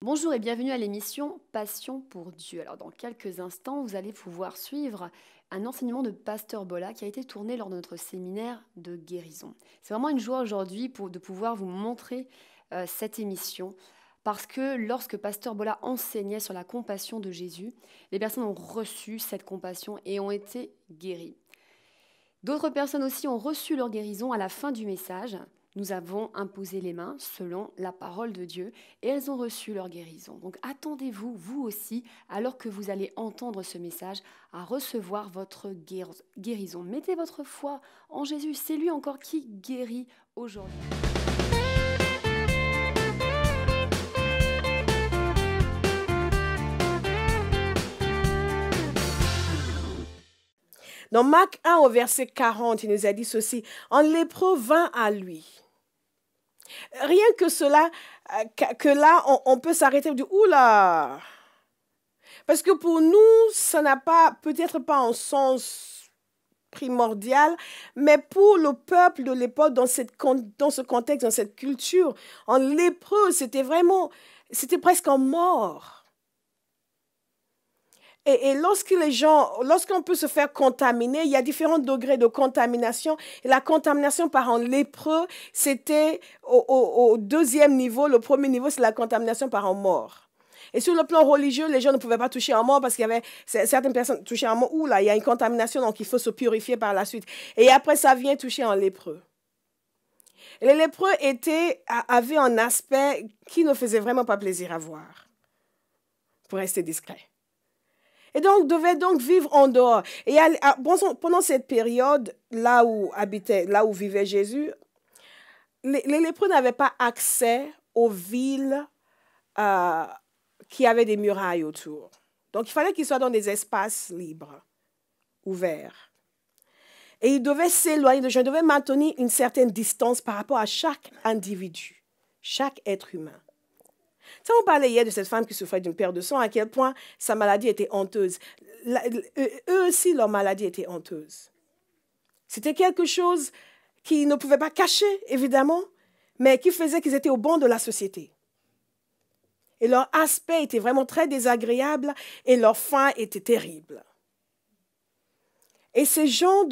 Bonjour et bienvenue à l'émission Passion pour Dieu. Alors dans quelques instants, vous allez pouvoir suivre un enseignement de Pasteur Bola qui a été tourné lors de notre séminaire de guérison. C'est vraiment une joie aujourd'hui de pouvoir vous montrer cette émission parce que lorsque Pasteur Bola enseignait sur la compassion de Jésus, les personnes ont reçu cette compassion et ont été guéries. D'autres personnes aussi ont reçu leur guérison à la fin du message. Nous avons imposé les mains selon la parole de Dieu et elles ont reçu leur guérison. Donc attendez-vous, vous aussi, alors que vous allez entendre ce message, à recevoir votre guérison. Mettez votre foi en Jésus, c'est lui encore qui guérit aujourd'hui. Dans Marc 1 au verset 40, il nous a dit ceci: un lépreux vint à lui. Rien que cela, que là, on peut s'arrêter et dire, oula! Parce que pour nous, ça n'a pas, peut-être pas un sens primordial, mais pour le peuple de l'époque, dans ce contexte, dans cette culture, un lépreux, c'était presque un mort. Et lorsqu'on peut se faire contaminer, il y a différents degrés de contamination. Et la contamination par un lépreux, c'était au deuxième niveau. Le premier niveau, c'est la contamination par un mort. Et sur le plan religieux, les gens ne pouvaient pas toucher un mort parce qu'il y avait certaines personnes touchaient un mort. Ouh là, il y a une contamination, donc il faut se purifier par la suite. Et après, ça vient toucher un lépreux. Et les lépreux avaient un aspect qui ne faisait vraiment pas plaisir à voir, pour rester discret. Et donc, devait donc vivre en dehors. Et pendant cette période, là où vivait Jésus, les lépreux n'avaient pas accès aux villes qui avaient des murailles autour. Donc, il fallait qu'ils soient dans des espaces libres, ouverts. Et ils devaient s'éloigner de gens, ils devaient maintenir une certaine distance par rapport à chaque individu, chaque être humain. Ça, on parlait hier de cette femme qui souffrait d'une perte de sang, à quel point sa maladie était honteuse. Eux aussi, leur maladie était honteuse. C'était quelque chose qu'ils ne pouvaient pas cacher, évidemment, mais qui faisait qu'ils étaient au banc de la société. Et leur aspect était vraiment très désagréable et leur faim était terrible. Et ces gens ne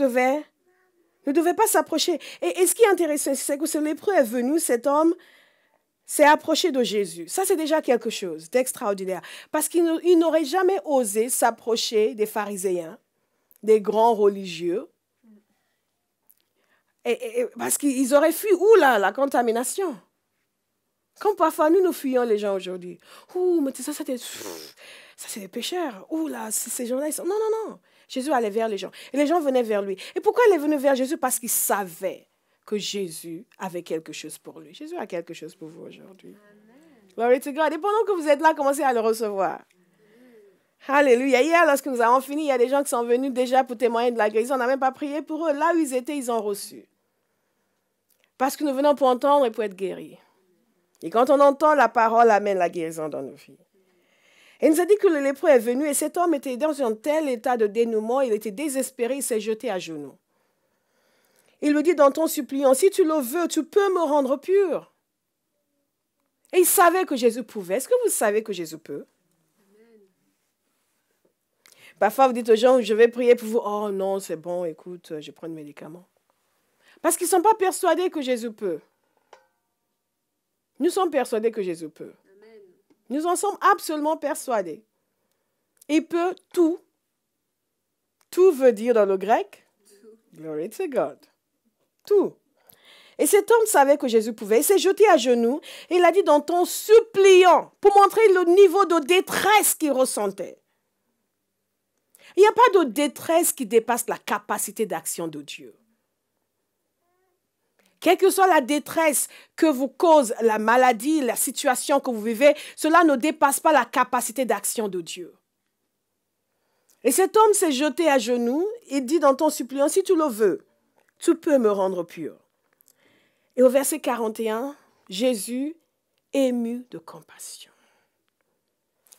devaient pas s'approcher. Et ce qui est intéressant, c'est que ce lépreux est venu, cet homme, s'est approché de Jésus. Ça, c'est déjà quelque chose d'extraordinaire. Parce qu'il n'aurait jamais osé s'approcher des pharisiens, des grands religieux. Parce qu'ils auraient fui, la contamination. Comme parfois, nous fuyons les gens aujourd'hui. Mais ça c'est des pécheurs. Ces gens-là, ils sont... Non. Jésus allait vers les gens. Et les gens venaient vers lui. Et pourquoi il est venu vers Jésus? Parce qu'il savait que Jésus avait quelque chose pour lui. Jésus a quelque chose pour vous aujourd'hui. Glory to God. Et pendant que vous êtes là, commencez à le recevoir. Alléluia. Hier, lorsque nous avons fini, il y a des gens qui sont venus déjà pour témoigner de la guérison. On n'a même pas prié pour eux. Là où ils étaient, ils ont reçu. Parce que nous venons pour entendre et pour être guéris. Et quand on entend, la parole amène la guérison dans nos vies. Et il nous a dit que le lépreux est venu et cet homme était dans un tel état de dénouement, il était désespéré, il s'est jeté à genoux. Il lui dit dans ton suppliant, si tu le veux, tu peux me rendre pur. Et il savait que Jésus pouvait. Est-ce que vous savez que Jésus peut? Amen. Parfois, vous dites aux gens, je vais prier pour vous. Oh non, c'est bon, écoute, je prends le médicament. Parce qu'ils ne sont pas persuadés que Jésus peut. Nous sommes persuadés que Jésus peut. Amen. Nous en sommes absolument persuadés. Il peut tout. Tout veut dire dans le grec, glory to God. Tout. Et cet homme savait que Jésus pouvait. Il s'est jeté à genoux et il a dit dans ton suppliant, pour montrer le niveau de détresse qu'il ressentait. Il n'y a pas de détresse qui dépasse la capacité d'action de Dieu. Quelle que soit la détresse que vous cause la maladie, la situation que vous vivez, cela ne dépasse pas la capacité d'action de Dieu. Et cet homme s'est jeté à genoux et dit dans ton suppliant, si tu le veux, tu peux me rendre pur. Et au verset 41, Jésus, ému de compassion,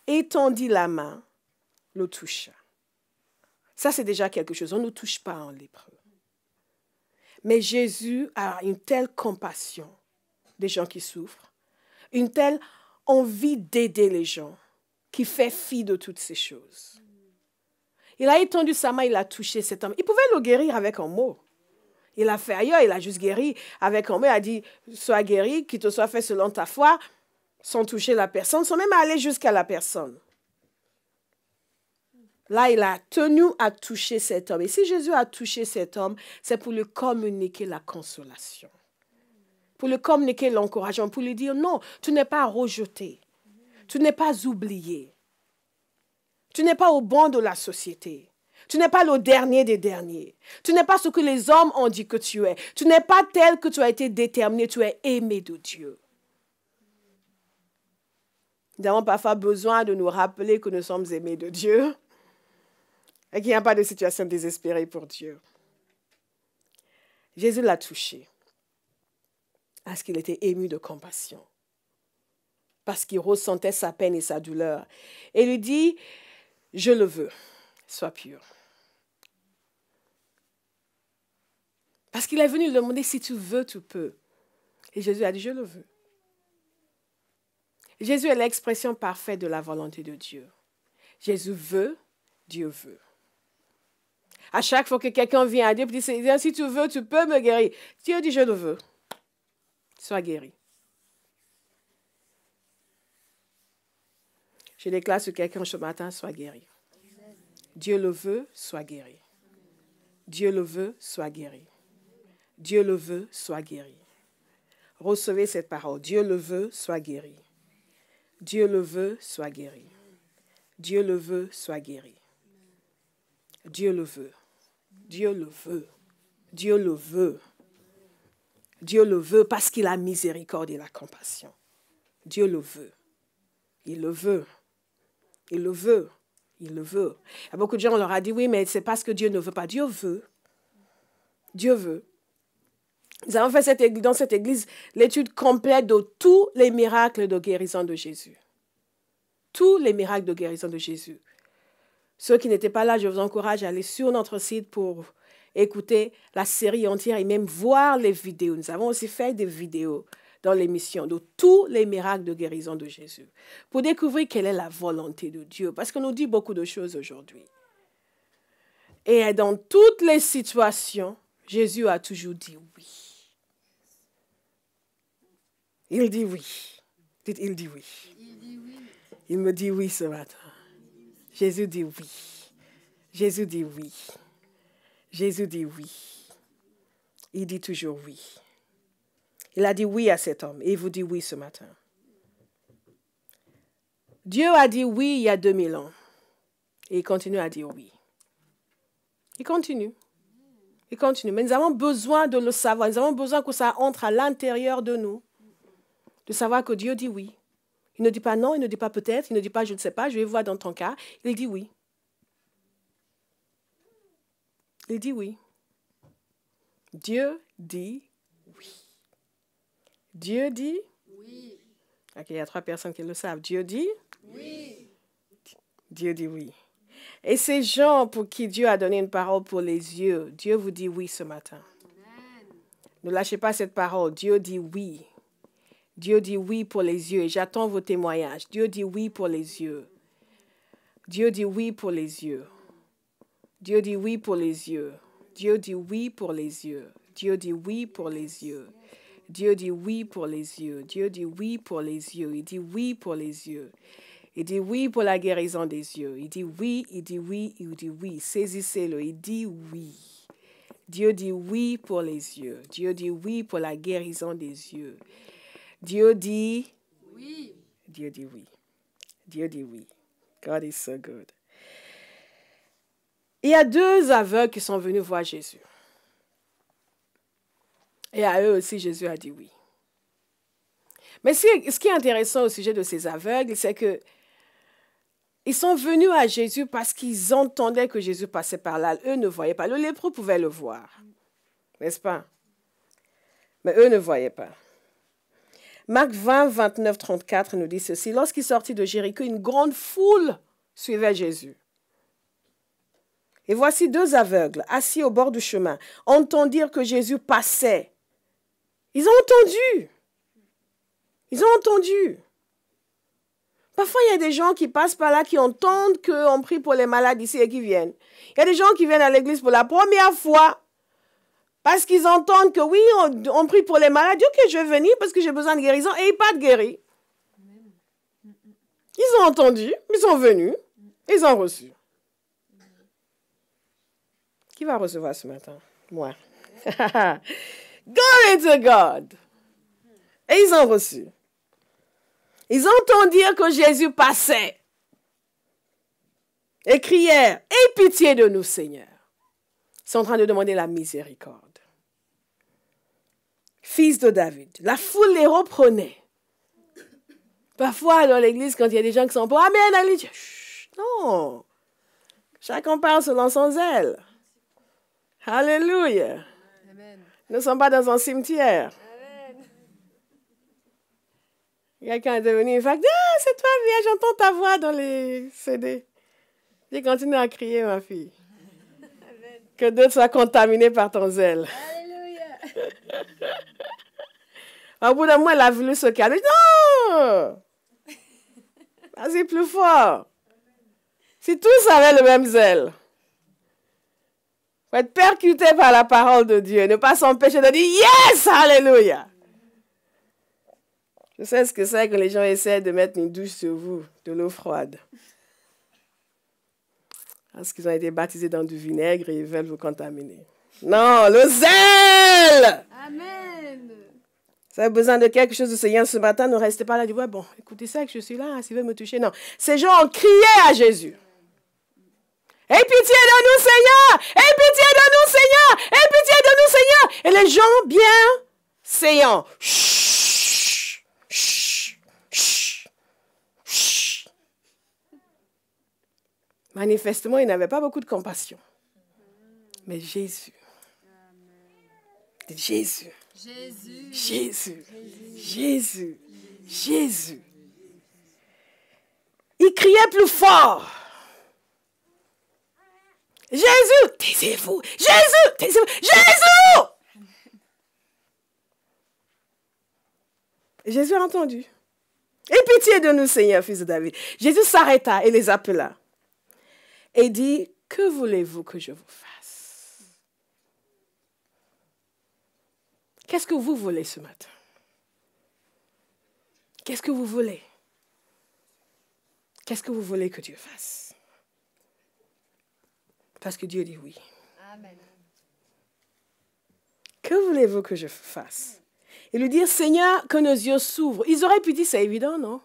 étendit la main, le toucha. Ça, c'est déjà quelque chose. On ne touche pas un lépreux. Mais Jésus a une telle compassion des gens qui souffrent, une telle envie d'aider les gens, qui fait fi de toutes ces choses. Il a étendu sa main, il a touché cet homme. Il pouvait le guérir avec un mot. Il a fait ailleurs, il a juste guéri avec un mot. Il a dit, sois guéri, qu'il te soit fait selon ta foi, sans toucher la personne, sans même aller jusqu'à la personne. Là, il a tenu à toucher cet homme. Et si Jésus a touché cet homme, c'est pour lui communiquer la consolation. Pour lui communiquer l'encouragement, pour lui dire, non, tu n'es pas rejeté. Tu n'es pas oublié. Tu n'es pas au banc de la société. Tu n'es pas le dernier des derniers. Tu n'es pas ce que les hommes ont dit que tu es. Tu n'es pas tel que tu as été déterminé. Tu es aimé de Dieu. Nous avons parfois besoin de nous rappeler que nous sommes aimés de Dieu et qu'il n'y a pas de situation désespérée pour Dieu. Jésus l'a touché parce qu'il était ému de compassion, parce qu'il ressentait sa peine et sa douleur. Et il lui dit, je le veux, sois pur. Parce qu'il est venu lui demander, si tu veux, tu peux. Et Jésus a dit, je le veux. Jésus est l'expression parfaite de la volonté de Dieu. Jésus veut, Dieu veut. À chaque fois que quelqu'un vient à Dieu et dit, si tu veux, tu peux me guérir. Dieu dit, je le veux. Sois guéri. Je déclare sur quelqu'un ce matin, sois guéri. Dieu le veut, sois guéri. Dieu le veut, sois guéri. Dieu le veut, sois guéri. Recevez cette parole. Dieu le veut, sois guéri. Dieu le veut, sois guéri. Dieu le veut, sois guéri. Dieu le veut. Dieu le veut. Dieu le veut. Dieu le veut parce qu'il a miséricorde et la compassion. Dieu le veut. Il le veut. Il le veut. Il le veut. Il y a beaucoup de gens, on leur a dit, oui, mais c'est parce que Dieu ne veut pas. Dieu veut. Dieu veut. Nous avons fait dans cette église l'étude complète de tous les miracles de guérison de Jésus. Tous les miracles de guérison de Jésus. Ceux qui n'étaient pas là, je vous encourage à aller sur notre site pour écouter la série entière et même voir les vidéos. Nous avons aussi fait des vidéos dans l'émission de tous les miracles de guérison de Jésus pour découvrir quelle est la volonté de Dieu. Parce qu'on nous dit beaucoup de choses aujourd'hui. Et dans toutes les situations, Jésus a toujours dit oui. Il dit oui. Dites, il dit oui. Il me dit oui ce matin. Jésus dit oui. Jésus dit oui. Jésus dit oui. Il dit toujours oui. Il a dit oui à cet homme et il vous dit oui ce matin. Dieu a dit oui il y a 2000 ans et il continue à dire oui. Il continue. Il continue. Mais nous avons besoin de le savoir. Nous avons besoin que ça entre à l'intérieur de nous. De savoir que Dieu dit oui. Il ne dit pas non, il ne dit pas peut-être, il ne dit pas je ne sais pas, je vais voir dans ton cas. Il dit oui. Il dit oui. Dieu dit oui. Dieu dit oui. Ok, il y a 3 personnes qui le savent. Dieu dit oui. Dieu dit oui. Et ces gens pour qui Dieu a donné une parole pour les yeux, Dieu vous dit oui ce matin. Amen. Ne lâchez pas cette parole. Dieu dit oui. Dieu dit oui pour les yeux et j'attends vos témoignages. Dieu dit oui pour les yeux. Dieu dit oui pour les yeux. Dieu dit oui pour les yeux. Dieu dit oui pour les yeux. Dieu dit oui pour les yeux. Dieu dit oui pour les yeux. Dieu dit oui pour les yeux. Il dit oui pour les yeux. Il dit oui pour la guérison des yeux. Il dit oui, il dit oui, il dit oui. Saisissez-le. Il dit oui. Dieu dit oui pour les yeux. Dieu dit oui pour la guérison des yeux. Dieu dit oui. Dieu dit oui. Dieu dit oui. God is so good. Il y a 2 aveugles qui sont venus voir Jésus. Et à eux aussi, Jésus a dit oui. Mais ce qui est intéressant au sujet de ces aveugles, c'est que ils sont venus à Jésus parce qu'ils entendaient que Jésus passait par là. Eux ne voyaient pas. Le lépreux pouvait le voir. N'est-ce pas? Mais eux ne voyaient pas. Marc 20, 29, 34 nous dit ceci. Lorsqu'il sortit de Jéricho, une grande foule suivait Jésus. Et voici 2 aveugles, assis au bord du chemin, entendirent que Jésus passait. Ils ont entendu. Ils ont entendu. Parfois, il y a des gens qui passent par là, qui entendent qu'on prie pour les malades ici et qui viennent. Il y a des gens qui viennent à l'église pour la première fois parce qu'ils entendent que oui, on prie pour les malades. Ok, je vais venir parce que j'ai besoin de guérison et ils partent guéris. Ils ont entendu, ils sont venus, ils ont reçu. Qui va recevoir ce matin? Moi. Glory to God. Et ils ont reçu. Ils entendent dire que Jésus passait et crièrent, « Aie pitié de nous, Seigneur. » Ils sont en train de demander la miséricorde. Fils de David, la foule les reprenait. Parfois, dans l'église, quand il y a des gens qui sont pas, Amen, allez, non. Chacun parle selon son zèle. Alléluia. Amen. Nous ne sommes pas dans un cimetière. Amen. Quelqu'un est devenu, il fait, ah, c'est toi, viens, j'entends ta voix dans les CD. J'ai continué à crier, ma fille. Amen. Que d'autres soient contaminés par ton zèle. Alléluia. Au bout d'un moment, elle a voulu se calmer. Non! Vas-y, plus fort. Si tous avaient le même zèle, faut être percuté par la parole de Dieu, ne pas s'empêcher de dire yes, alléluia. Je sais ce que c'est que les gens essaient de mettre une douche sur vous, de l'eau froide. Parce qu'ils ont été baptisés dans du vinaigre et ils veulent vous contaminer. Non, le zèle. Amen. Si vous avez besoin de quelque chose du Seigneur ce matin, ne restez pas là, dites, ouais, bon, écoutez ça, que je suis là, s'il veut me toucher. Non, ces gens ont crié à Jésus. Aie pitié de nous, Seigneur! Aie pitié de nous, Seigneur! Aie pitié de nous, Seigneur! Et les gens bien saillants. Chut, chut, chut, chut. Manifestement, ils n'avaient pas beaucoup de compassion. Mais Jésus. Jésus. Jésus. Jésus. Jésus. Jésus. Il criait plus fort. Jésus, taisez-vous. Jésus, taisez-vous. Jésus! Jésus a entendu. Aie pitié de nous, Seigneur, fils de David. Jésus s'arrêta et les appela. Et dit, que voulez-vous que je vous fasse? Qu'est-ce que vous voulez ce matin? Qu'est-ce que vous voulez? Qu'est-ce que vous voulez que Dieu fasse? Parce que Dieu dit oui. Amen. Que voulez-vous que je fasse? Et lui dire, Seigneur, que nos yeux s'ouvrent. Ils auraient pu dire, c'est évident, non?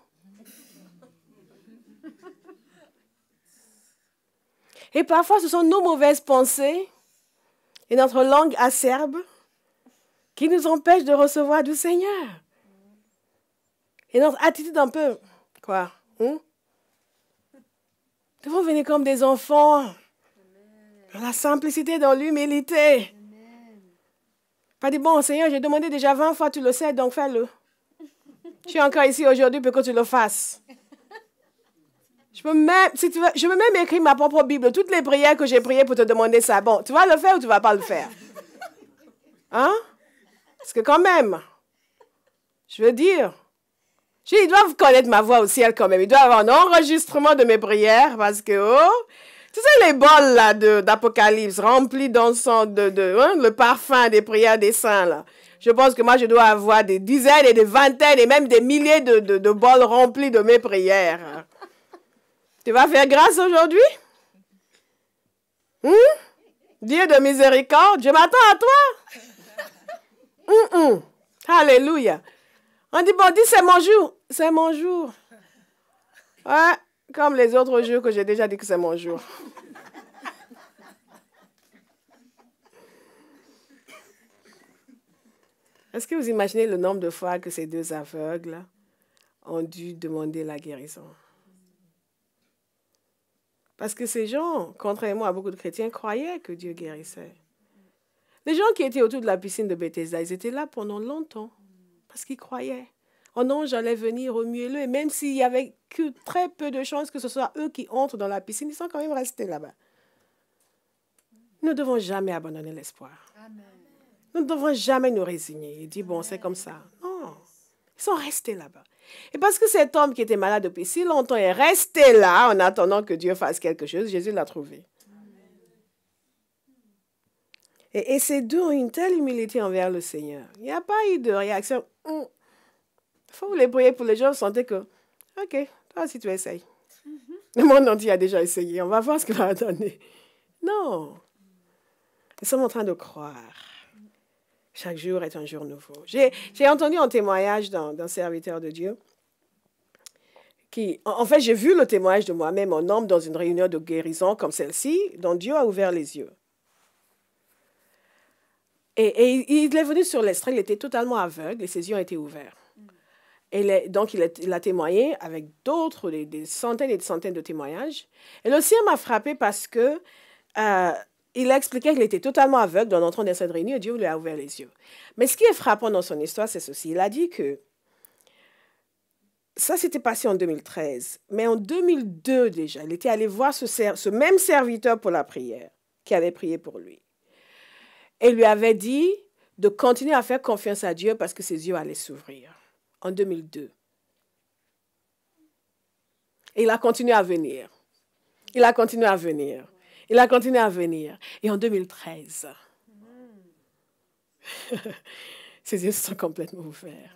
Et parfois, ce sont nos mauvaises pensées et notre langue acerbe qui nous empêchent de recevoir du Seigneur. Et notre attitude un peu, quoi? Nous devons venir comme des enfants. Dans la simplicité, dans l'humilité. Pas dire, bon, Seigneur, j'ai demandé déjà 20 fois, tu le sais, donc fais-le. Je suis encore ici aujourd'hui pour que tu le fasses. Je peux même, si tu veux, je peux même écrire ma propre Bible, toutes les prières que j'ai priées pour te demander ça. Bon, tu vas le faire ou tu ne vas pas le faire? Hein? Parce que quand même, je veux dire, ils doivent connaître ma voix au ciel quand même. Ils doivent avoir un enregistrement de mes prières parce que, oh, tu sais, les bols là d'Apocalypse remplis d'encens, le parfum des prières des saints là. Je pense que moi, je dois avoir des dizaines et des vingtaines et même des milliers de bols remplis de mes prières. Tu vas faire grâce aujourd'hui? Dieu de miséricorde, je m'attends à toi. Alléluia. On dit, bon, dis, c'est mon jour. C'est mon jour. Ouais, comme les autres jours que j'ai déjà dit que c'est mon jour. Est-ce que vous imaginez le nombre de fois que ces deux aveugles ont dû demander la guérison? Parce que ces gens, contrairement à beaucoup de chrétiens, croyaient que Dieu guérissait. Les gens qui étaient autour de la piscine de Bethesda, ils étaient là pendant longtemps parce qu'ils croyaient. Oh non, j'allais venir remuer-le. Et même s'il y avait que très peu de chances que ce soit eux qui entrent dans la piscine, ils sont quand même restés là-bas. Nous ne devons jamais abandonner l'espoir. Amen. Nous ne devons jamais nous résigner et dire, bon, c'est comme ça. Non, ils sont restés là-bas. Et parce que cet homme qui était malade depuis si longtemps est resté là en attendant que Dieu fasse quelque chose, Jésus l'a trouvé. Et ces deux ont une telle humilité envers le Seigneur. Il n'y a pas eu de réaction. Il faut les prier pour les gens, vous sentez que, OK, toi si tu essayes. Le monde entier a déjà essayé, on va voir ce qu'il va donner. Non. Nous sommes en train de croire. Chaque jour est un jour nouveau. J'ai entendu un témoignage d'un serviteur de Dieu. En fait, j'ai vu le témoignage de moi-même en homme dans une réunion de guérison comme celle-ci, dont Dieu a ouvert les yeux. Et il est venu sur l'extrait, il était totalement aveugle et ses yeux ont été ouverts. Et donc, il a témoigné avec d'autres, des centaines et des centaines de témoignages. Et le sien m'a frappé parce que il a expliqué qu'il était totalement aveugle en entrant dans cette réunion et Dieu lui a ouvert les yeux. Mais ce qui est frappant dans son histoire, c'est ceci. Il a dit que ça s'était passé en 2013, mais en 2002 déjà, il était allé voir ce même serviteur pour la prière qui avait prié pour lui. Et lui avait dit de continuer à faire confiance à Dieu parce que ses yeux allaient s'ouvrir. En 2002. Et il a continué à venir. Il a continué à venir. Il a continué à venir. Et en 2013, ses yeux se sont complètement ouverts.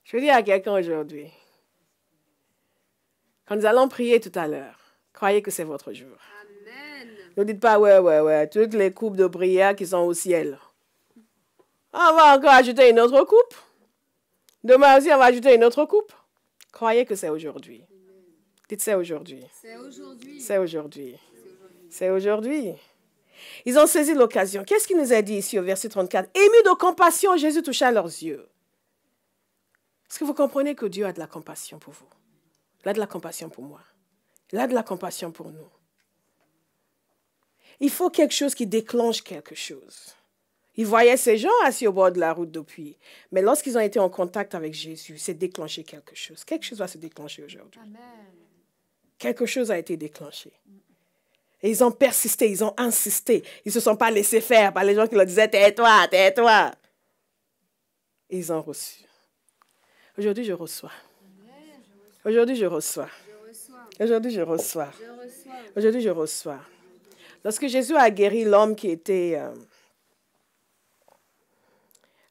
Je veux dire à quelqu'un aujourd'hui, quand nous allons prier tout à l'heure, croyez que c'est votre jour. Ne dites pas, ouais, toutes les coupes de prière qui sont au ciel. On va encore ajouter une autre coupe. Demain aussi, on va ajouter une autre coupe. Croyez que c'est aujourd'hui. Dites c'est aujourd'hui. C'est aujourd'hui. C'est aujourd'hui. C'est aujourd'hui. Ils ont saisi l'occasion. Qu'est-ce qu'il nous a dit ici au verset 34? Ému de compassion, Jésus toucha leurs yeux. Est-ce que vous comprenez que Dieu a de la compassion pour vous? Il a de la compassion pour moi. Il a de la compassion pour nous. Il faut quelque chose qui déclenche quelque chose. Ils voyaient ces gens assis au bord de la route depuis. Mais lorsqu'ils ont été en contact avec Jésus, c'est déclenché quelque chose. Quelque chose va se déclencher aujourd'hui. Amen. Quelque chose a été déclenché. Et ils ont persisté, ils ont insisté. Ils ne se sont pas laissés faire par les gens qui leur disaient « tais-toi, tais-toi ». Ils ont reçu. Aujourd'hui, je reçois. Aujourd'hui, je reçois. Aujourd'hui, je reçois. Aujourd'hui, je reçois. Lorsque Jésus a guéri l'homme qui était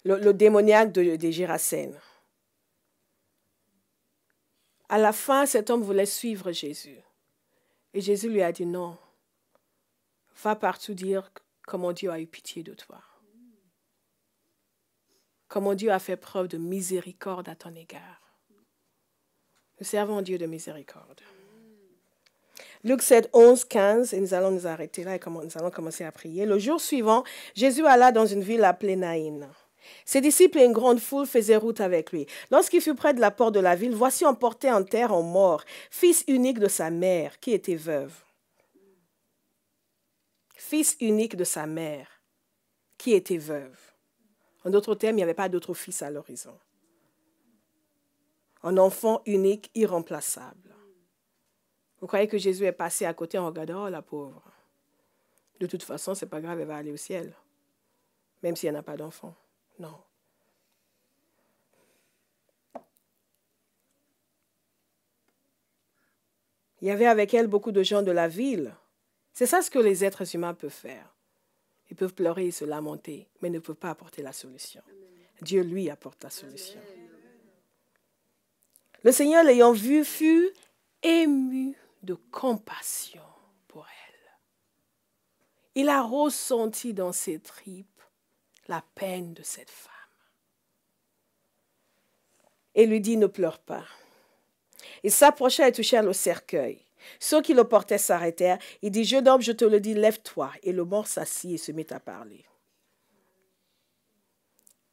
le démoniaque des Gérasènes, à la fin, cet homme voulait suivre Jésus. Et Jésus lui a dit non. Va partout dire comment Dieu a eu pitié de toi. Comment Dieu a fait preuve de miséricorde à ton égard. Nous servons un Dieu de miséricorde. Luc 7, 11, 15, et nous allons nous arrêter là et nous allons commencer à prier. Le jour suivant, Jésus alla dans une ville appelée Naïn. Ses disciples et une grande foule faisaient route avec lui. Lorsqu'il fut près de la porte de la ville, voici on portait en terre un mort, fils unique de sa mère, qui était veuve. Fils unique de sa mère, qui était veuve. En d'autres termes, il n'y avait pas d'autre fils à l'horizon. Un enfant unique, irremplaçable. Vous croyez que Jésus est passé à côté en regardant, oh la pauvre. De toute façon, ce n'est pas grave, elle va aller au ciel. Même si elle n'a pas d'enfant. Non. Il y avait avec elle beaucoup de gens de la ville. C'est ça ce que les êtres humains peuvent faire. Ils peuvent pleurer et se lamenter, mais ne peuvent pas apporter la solution. Dieu, lui, apporte la solution. Le Seigneur, l'ayant vu, fut ému de compassion pour elle. Il a ressenti dans ses tripes la peine de cette femme. Et lui dit, ne pleure pas. Il s'approcha et toucha le cercueil. Ceux qui le portaient s'arrêtèrent. Il dit, jeune homme, je te le dis, lève-toi. Et le mort s'assit et se mit à parler.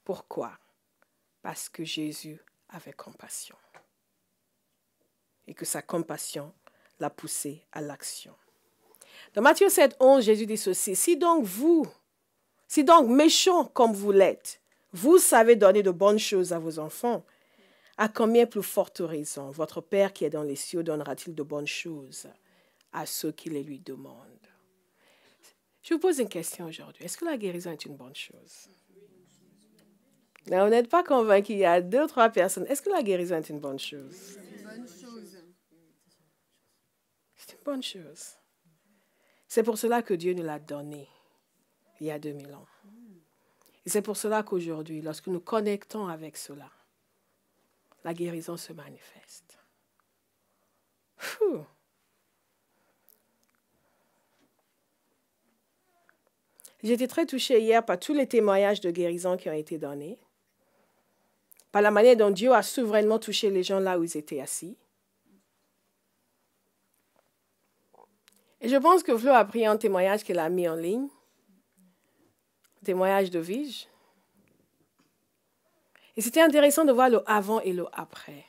Pourquoi? Parce que Jésus avait compassion. Et que sa compassion l'a poussé à l'action. Dans Matthieu 7, 11, Jésus dit ceci, si donc méchants comme vous l'êtes, vous savez donner de bonnes choses à vos enfants, à combien plus forte raison votre Père qui est dans les cieux donnera-t-il de bonnes choses à ceux qui les lui demandent? Je vous pose une question aujourd'hui. Est-ce que la guérison est une bonne chose? Mais on n'est pas convaincu. Il y a 2 ou 3 personnes. Est-ce que la guérison est une bonne chose? C'est une bonne chose. C'est une bonne chose. C'est pour cela que Dieu nous l'a donné il y a 2000 ans. Et c'est pour cela qu'aujourd'hui, lorsque nous connectons avec cela, la guérison se manifeste. Phew. J'ai été très touchée hier par tous les témoignages de guérison qui ont été donnés, par la manière dont Dieu a souverainement touché les gens là où ils étaient assis. Et je pense que Flo a pris un témoignage qu'elle a mis en ligne, un témoignage de Vige. Et c'était intéressant de voir le avant et le après.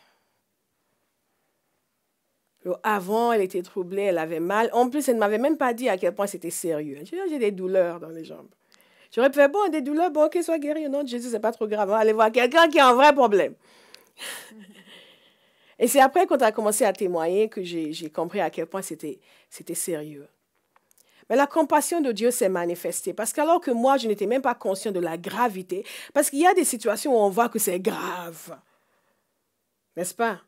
Le avant, elle était troublée, elle avait mal. En plus, elle ne m'avait même pas dit à quel point c'était sérieux. J'ai des douleurs dans les jambes. J'aurais pu faire, bon, des douleurs, bon, qu'elle soit guérie. Non, Jésus, c'est pas trop grave. Allez voir quelqu'un qui a un vrai problème. Et c'est après, quand tu as commencé à témoigner, que j'ai compris à quel point c'était sérieux. Mais la compassion de Dieu s'est manifestée. Parce qu'alors que moi, je n'étais même pas conscient de la gravité, parce qu'il y a des situations où on voit que c'est grave. N'est-ce pas?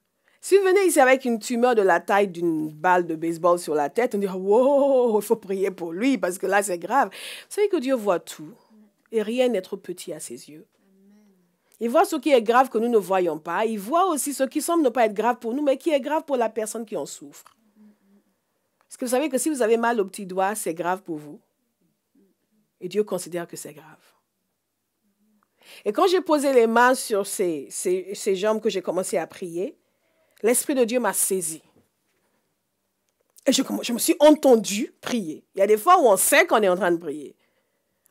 Si vous venez ici avec une tumeur de la taille d'une balle de baseball sur la tête, on dit, wow, il faut prier pour lui, parce que là, c'est grave. Vous savez que Dieu voit tout, et rien n'est trop petit à ses yeux. Il voit ce qui est grave que nous ne voyons pas. Il voit aussi ce qui semble ne pas être grave pour nous, mais qui est grave pour la personne qui en souffre. Est-ce que vous savez que si vous avez mal au petit doigt, c'est grave pour vous? Et Dieu considère que c'est grave. Et quand j'ai posé les mains sur ces jambes que j'ai commencé à prier, l'Esprit de Dieu m'a saisi. Et je me suis entendue prier. Il y a des fois où on sait qu'on est en train de prier.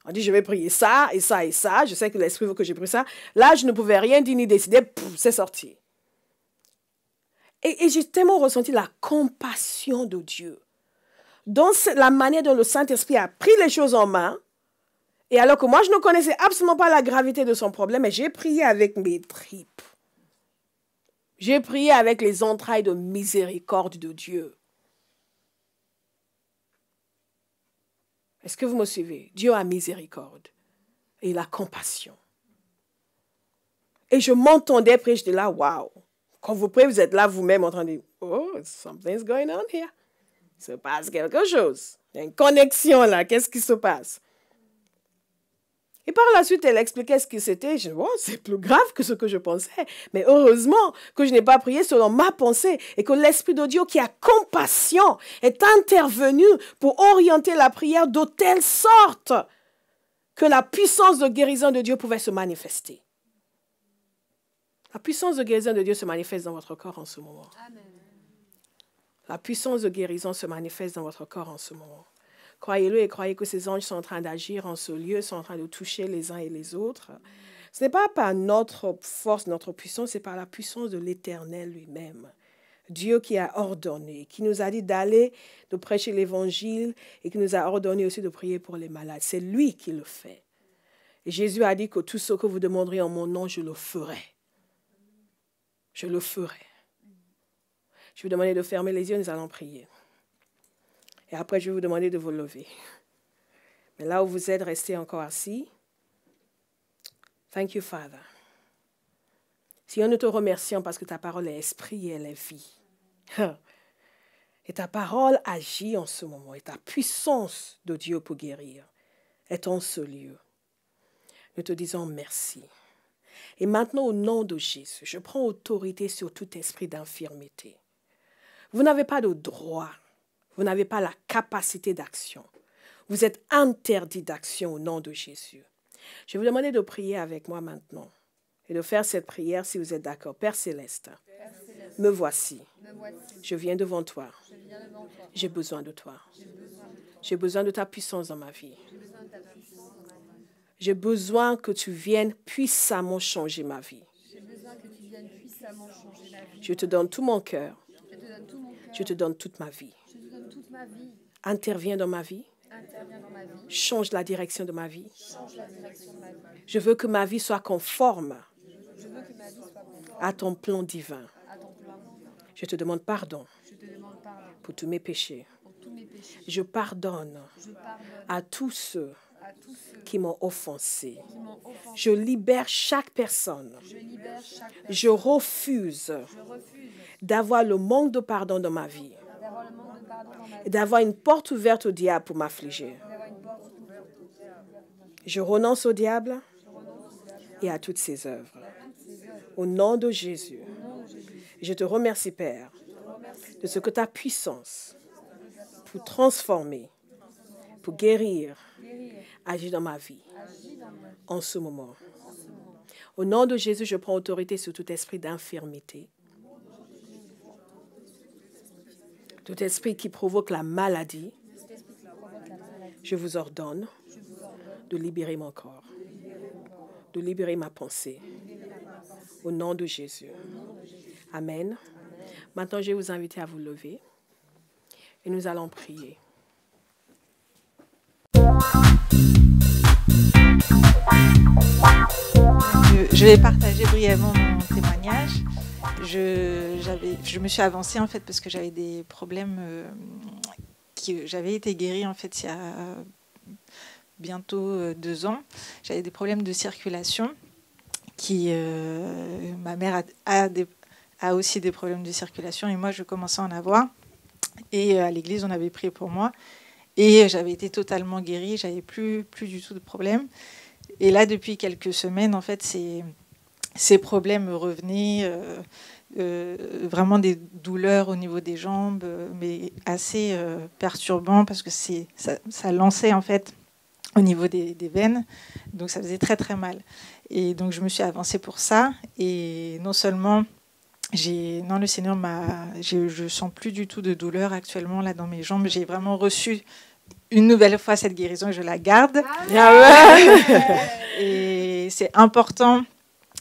On dit, je vais prier ça et ça et ça. Je sais que l'Esprit veut que je prie ça. Là, je ne pouvais rien dire ni décider. Pouf, c'est sorti. Et j'ai tellement ressenti la compassion de Dieu. Dans la manière dont le Saint-Esprit a pris les choses en main. Et alors que moi, je ne connaissais absolument pas la gravité de son problème, mais j'ai prié avec mes tripes. J'ai prié avec les entrailles de miséricorde de Dieu. Est-ce que vous me suivez? Dieu a miséricorde et il a compassion. Et je m'entendais prier, j'étais là, waouh. Quand vous priez, vous êtes là vous-même en train de dire, oh, something's going on here. Il se passe quelque chose. Il y a une connexion là, qu'est-ce qui se passe? Et par la suite, elle expliquait ce que c'était. Je dis, oh, c'est plus grave que ce que je pensais. Mais heureusement que je n'ai pas prié selon ma pensée et que l'Esprit de Dieu qui a compassion est intervenu pour orienter la prière de telle sorte que la puissance de guérison de Dieu pouvait se manifester. La puissance de guérison de Dieu se manifeste dans votre corps en ce moment. Amen. La puissance de guérison se manifeste dans votre corps en ce moment. Croyez-le et croyez que ces anges sont en train d'agir en ce lieu, sont en train de toucher les uns et les autres. Ce n'est pas par notre force, notre puissance, c'est par la puissance de l'Éternel lui-même. Dieu qui a ordonné, qui nous a dit d'aller, de prêcher l'Évangile et qui nous a ordonné aussi de prier pour les malades. C'est lui qui le fait. Et Jésus a dit que tout ce que vous demanderez en mon nom, je le ferai. Je le ferai. Je vais vous demander de fermer les yeux, nous allons prier. Et après, je vais vous demander de vous lever. Mais là où vous êtes, restez encore assis. Thank you, Father. Seigneur, nous te remercions parce que ta parole est esprit et elle est vie. Et ta parole agit en ce moment. Et ta puissance de Dieu pour guérir est en ce lieu. Nous te disons merci. Et maintenant, au nom de Jésus, je prends autorité sur tout esprit d'infirmité. Vous n'avez pas de droit. Vous n'avez pas la capacité d'action. Vous êtes interdit d'action au nom de Jésus. Je vais vous demander de prier avec moi maintenant et de faire cette prière si vous êtes d'accord. Père Céleste, me voici. Je viens devant toi. J'ai besoin de toi. J'ai besoin de ta puissance dans ma vie. J'ai besoin que tu viennes puissamment changer ma vie. Je te donne tout mon cœur. Je te donne toute ma vie. Interviens dans ma vie. Change la direction de ma vie. Je veux que ma vie soit conforme à ton plan divin. Je te demande pardon pour tous mes péchés. Je pardonne à tous ceux qui m'ont offensé. Je libère chaque personne. Je refuse d'avoir le manque de pardon dans ma vie et d'avoir une porte ouverte au diable pour m'affliger. Je renonce au diable et à toutes ses œuvres. Au nom de Jésus, je te remercie, Père, de ce que ta puissance pour transformer, pour guérir, agit dans ma vie en ce moment. Au nom de Jésus, je prends autorité sur tout esprit d'infirmité, tout esprit qui provoque la maladie. Je vous ordonne de libérer mon corps, de libérer ma pensée. Au nom de Jésus. Amen. Maintenant, je vais vous inviter à vous lever et nous allons prier. Je vais partager brièvement mon témoignage. Je me suis avancée en fait parce que j'avais des problèmes j'avais été guérie en fait il y a bientôt 2 ans. J'avais des problèmes de circulation ma mère a aussi des problèmes de circulation et moi je commençais à en avoir. Et à l'église on avait prié pour moi et j'avais été totalement guérie, j'avais plus du tout de problème. Et là depuis quelques semaines en fait ces problèmes me revenaient, vraiment des douleurs au niveau des jambes, mais assez perturbant parce que ça lançait en fait au niveau des veines, donc ça faisait très très mal. Et donc je me suis avancée pour ça. Et non seulement le Seigneur je sens plus du tout de douleur actuellement là dans mes jambes. J'ai vraiment reçu une nouvelle fois cette guérison et je la garde. Et c'est important.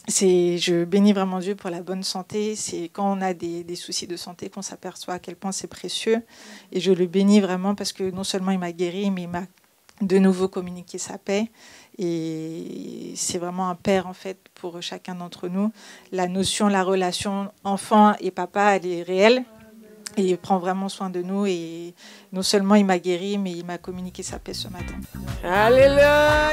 Je bénis vraiment Dieu pour la bonne santé. C'est quand on a des soucis de santé qu'on s'aperçoit à quel point c'est précieux. Et je le bénis vraiment parce que non seulement il m'a guéri, mais il m'a de nouveau communiqué sa paix. Et c'est vraiment un père en fait pour chacun d'entre nous. La relation enfant et papa, elle est réelle. Et il prend vraiment soin de nous. Et non seulement il m'a guéri, mais il m'a communiqué sa paix ce matin. Alléluia!